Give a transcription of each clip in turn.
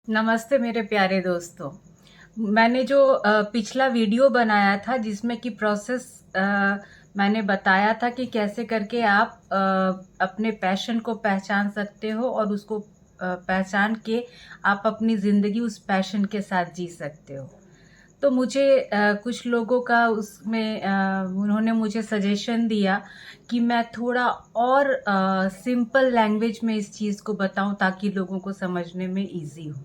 नमस्ते मेरे प्यारे दोस्तों। मैंने जो पिछला वीडियो बनाया था जिसमें कि प्रोसेस मैंने बताया था कि कैसे करके आप अपने पैशन को पहचान सकते हो और उसको पहचान के आप अपनी ज़िंदगी उस पैशन के साथ जी सकते हो। तो मुझे कुछ लोगों का उसमें उन्होंने मुझे सजेशन दिया कि मैं थोड़ा और सिंपल लैंग्वेज में इस चीज़ को बताऊं ताकि लोगों को समझने में इजी हो।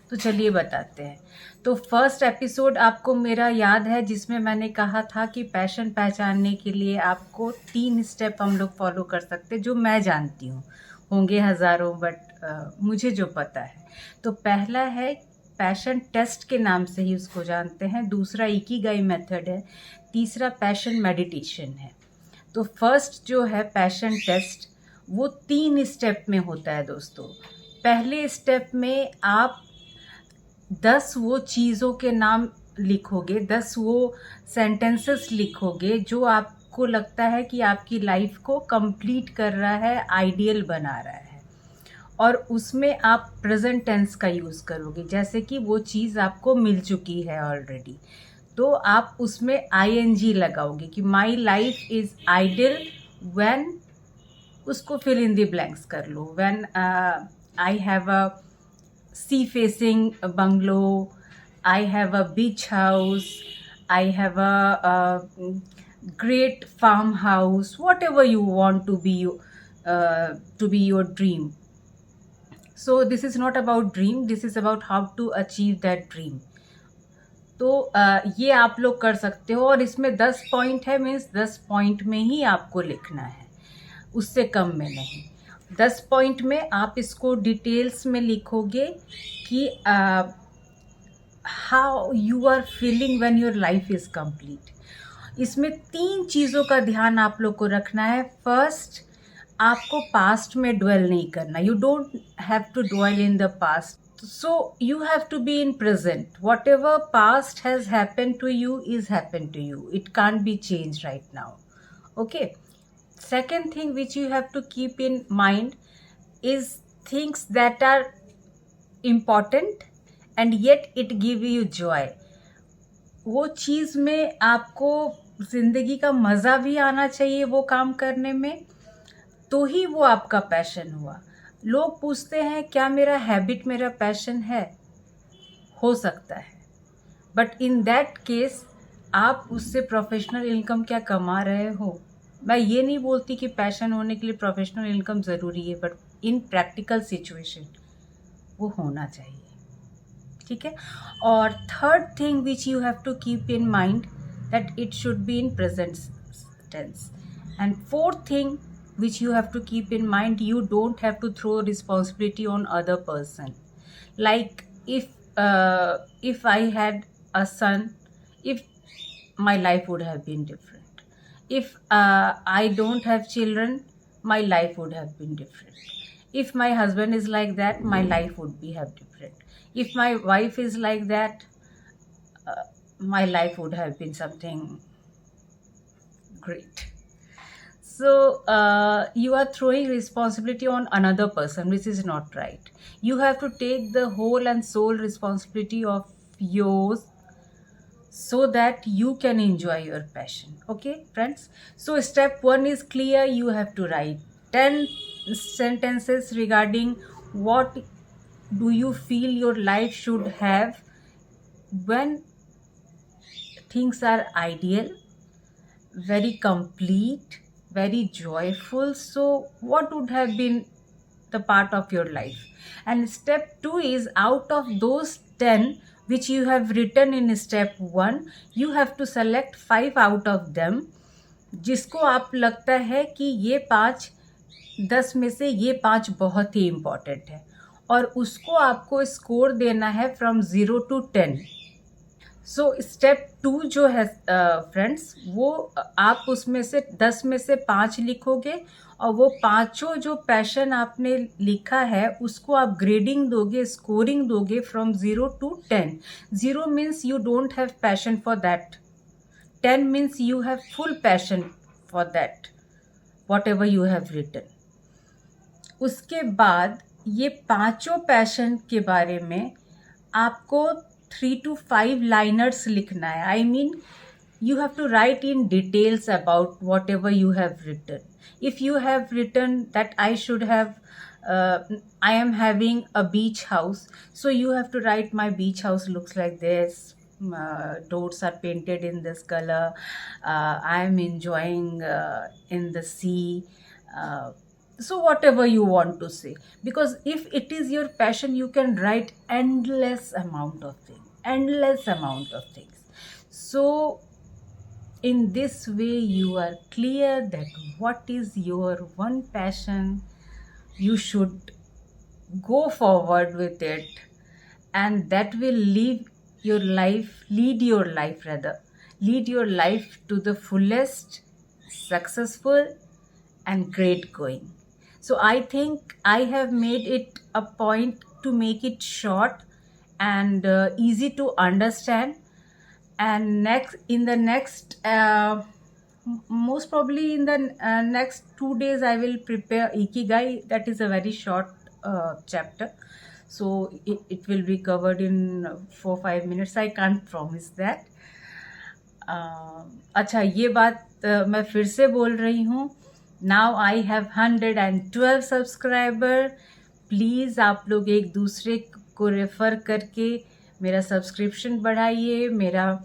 तो चलिए बताते हैं। तो फर्स्ट एपिसोड आपको मेरा याद है जिसमें मैंने कहा था कि पैशन पहचानने के लिए आपको 3 स्टेप हम लोग फॉलो कर सकते हैं जो मैं जानती हूँ। होंगे हज़ारों बट मुझे जो पता है। तो पहला है पैशन टेस्ट के नाम से ही उसको जानते हैं। दूसरा इकिगाई मेथड है। तीसरा पैशन मेडिटेशन है। तो फर्स्ट जो है पैशन टेस्ट वो 3 स्टेप में होता है दोस्तों। पहले स्टेप में आप 10 वो चीज़ों के नाम लिखोगे, 10 वो सेंटेंसेस लिखोगे जो आपको लगता है कि आपकी लाइफ को कंप्लीट कर रहा है, आइडियल बना रहा है। और उसमें आप प्रेजेंट टेंस का यूज़ करोगे, जैसे कि वो चीज़ आपको मिल चुकी है ऑलरेडी। तो आप उसमें आईएनजी लगाओगे कि my life is ideal when, उसको फिल इन द ब्लैंक्स कर लो। When I have a sea facing bungalow, I have a beach house, I have a great farmhouse, whatever you want to be your dream. So this is not about dream, this is about how to achieve that dream. तो ये आप लोग कर सकते हो और इसमें 10 point है, मीन्स 10 पॉइंट में ही आपको लिखना है, उससे कम में नहीं। 10 पॉइंट में आप इसको डिटेल्स में लिखोगे कि how you are feeling when your life is complete. इसमें 3 चीज़ों का ध्यान आप लोग को रखना है। फर्स्ट, आपको पास्ट में ड्वेल नहीं करना। You don't have to dwell in the past, so you have to be in present. Whatever past has happened to you is happened to you, it can't be changed right now. Okay, second thing which you have to keep in mind is things that are important and yet it give you joy. वो चीज़ में आपको ज़िंदगी का मज़ा भी आना चाहिए वो काम करने में, तो ही वो आपका पैशन हुआ। लोग पूछते हैं क्या मेरा हैबिट मेरा पैशन है? हो सकता है, बट इन दैट केस आप उससे प्रोफेशनल इनकम क्या कमा रहे हो? मैं ये नहीं बोलती कि पैशन होने के लिए प्रोफेशनल इनकम ज़रूरी है, बट इन प्रैक्टिकल सिचुएशन वो होना चाहिए। ठीक है। और third thing which you have to keep in mind that it should be in present tense. And fourth thing which you have to keep in mind, you don't have to throw responsibility on other person. Like if I had a son, if my life would have been different. If I don't have children, my life would have been different. If my husband is like that, my life would be have different. If my wife is like that, my life would have been something great. So you are throwing responsibility on another person, which is not right. You have to take the whole and sole responsibility of yours so that you can enjoy your passion. Okay friends, so step 1 is clear. You have to write 10 sentences regarding what do you feel your life should have when things are ideal, very complete, very joyful. So what would have been the part of your life? And step 2 is, out of those 10 which you have written in step 1, you have to select 5 out of them जिसको आप लगता है कि ये 5 10 में से ये 5 बहुत ही इम्पॉर्टेंट है और उसको आपको स्कोर देना है फ्रॉम 0 to 10। सो स्टेप 2 जो है फ्रेंड्स, वो आप उसमें से 10 में से 5 लिखोगे और वो पांचों जो पैशन आपने लिखा है उसको आप ग्रेडिंग दोगे, स्कोरिंग दोगे from 0 to 10। 0 means you don't have passion for that, 10 means you have full passion for that whatever you have written. उसके बाद ये पांचों पैशन के बारे में आपको 3 to 5 लाइनर्स लिखना है. I mean you have to write in details about whatever you have written. If you have written that I am having a beach house, so you have to write my beach house looks like this. Doors are painted in this color. I am enjoying in the sea. So whatever you want to say, because if it is your passion, you can write endless amount of things. So in this way you are clear that what is your one passion. You should go forward with it, and that will lead your life to the fullest, successful and great going. So I think I have made it a point to make it short and easy to understand. And most probably in the next 2 days I will prepare ikigai. That is a very short chapter, so it will be covered in 4-5 minutes. I can't promise that. अच्छा, ये बात मैं फिर से बोल रही हूँ. Now I have 112 subscriber. Please आप लोग एक दूसरे को रेफ़र करके मेरा सब्सक्रिप्शन बढ़ाइए, मेरा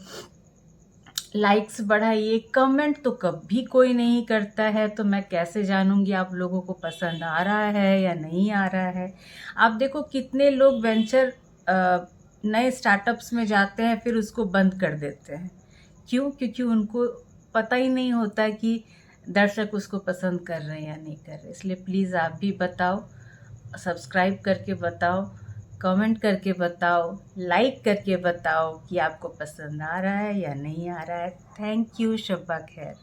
लाइक्स बढ़ाइए. कमेंट तो कभी कोई नहीं करता है, तो मैं कैसे जानूंगी आप लोगों को पसंद आ रहा है या नहीं आ रहा है. आप देखो कितने लोग वेंचर नए स्टार्टअप्स में जाते हैं, फिर उसको बंद कर देते हैं. क्यों? क्योंकि उनको पता ही नहीं होता कि दर्शक उसको पसंद कर रहे हैं या नहीं कर रहे. इसलिए प्लीज़ आप भी बताओ, सब्सक्राइब करके बताओ, कमेंट करके बताओ, लाइक करके बताओ कि आपको पसंद आ रहा है या नहीं आ रहा है. Thank you. शब्बा खैर.